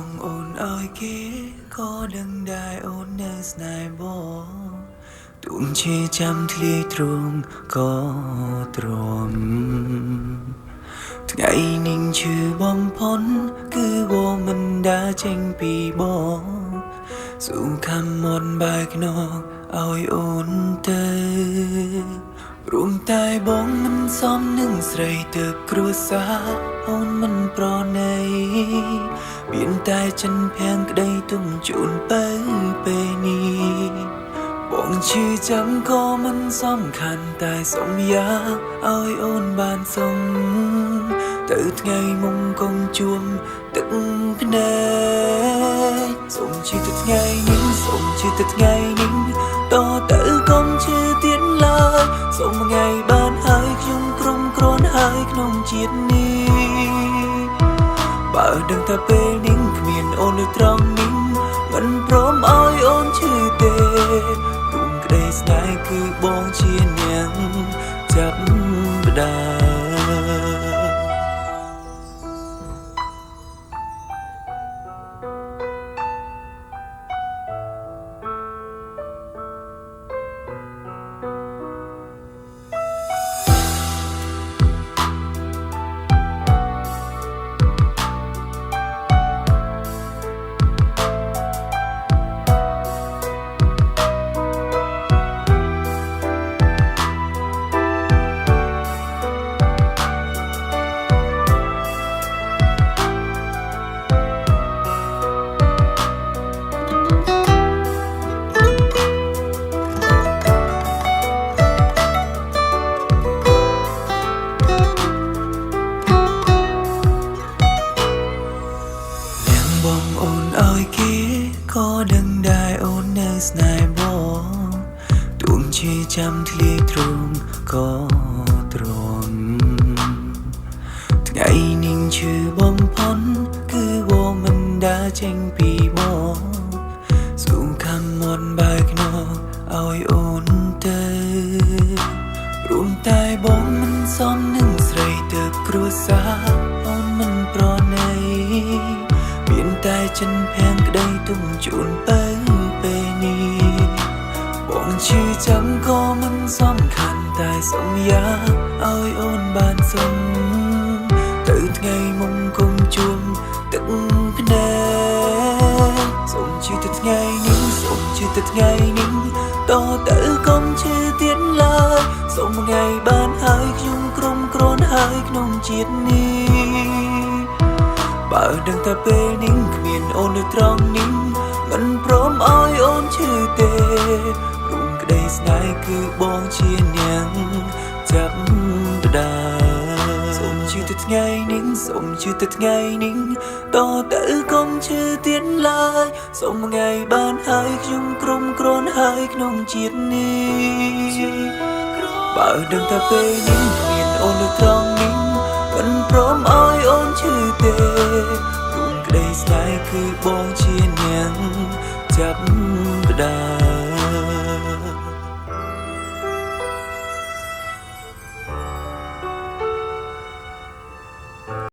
បងអូនឲ្យគេក៏ដឹងដែរអូននៅស្នេហ៍បងទូនជាចាំធ្លាយទ្រង់ក៏ទ្រាំថ្ងៃនេះឈឺបំផុតគឺបងមិនដើរចេញពីបងស៊ូខំមន់បែកខ្នងឲ្យអូនទៅរួមតែបងមិនសមនឹងស្រីទៅគ្រួសារអូនមិនប្រណីមានតែចិនភាំងក្តីទុំជូនទៅពេលនេះបងឈឺចាំក៏មិនសំខាន់តែសុំយ៉ាងឲ្យអូនបានសុំទៅថ្ងៃមុំកុំជួមទឹកភ្នែកសុំជឿទៅថ្ងៃនេះសុំជឿទៅថ្ងៃនេះតទៅកុំជឿទៀតឡើយសុំថ្ងៃបានហើយខ្ញុំក្រុមគ្រាន់ហើយក្នុងជាតិនេះបើដឹងថាពេលនេះគ្មានអូននៅត្រង់នេះមិនព្រមឲ្យអូនឈឺទេរួមក្តីស្នេហ៍គឺបងជាអ្នកចាប់ផ្ដើមបងអូនឲ្យគេក៏ដឹងដែរអូននៅស្នេហ៍បងទូនជាចាំធ្លាយទ្រង់ក៏ទ្រាំថ្ងៃនេះឈឺបំផុតគឺបងមិនដើរចេញពីបងស៊ូខំមន់បែកខ្នងឲ្យអូនទៅរួមតែបងមិនសមនឹងស្រីទៅគ្រួសារអូនមិនប្រណីមានតែចិនភាំងក្តីទុំជូនទៅពេលនេះបងឈឺចាំក៏មិនសំខាន់តែសុំយ៉ាងឲ្យអូនបានសុំទៅថ្ងៃមុំកុំជួមទឹកភ្នែកសុំជឿទៅថ្ងៃនេះសុំជឿទៅថ្ងៃនេះតទៅកុំជឿទៀតឡើយសុំថ្ងៃបានហើយខ្ញុំក្រុមគ្រាន់ហើយក្នុងជាតិនេះបើដឹងថាពេលនេះគ្មានអូននៅត្រង់នេះមិនព្រមឲ្យអូនឈឺទេរួមក្តីស្នេហ៍គឺបងជាអ្នកចាប់ផ្ដើមសូមជឿទៅថ្ងៃនេះសូមជឿទៅថ្ងៃនេះតទៅកុំឈឺទៀតឡើយសូមថ្ងៃបានហើយខ្ញុំក្រុមគ្រាន់ហើយក្នុងជាតិនេះបើដឹងថាពេលនេះគ្មានអូននៅត្រង់នេះមិនព្រមឲ្យអូនឈឺទេរួមក្តីស្នេហ៍គឺបងជាអ្នកចាប់ផ្ដើម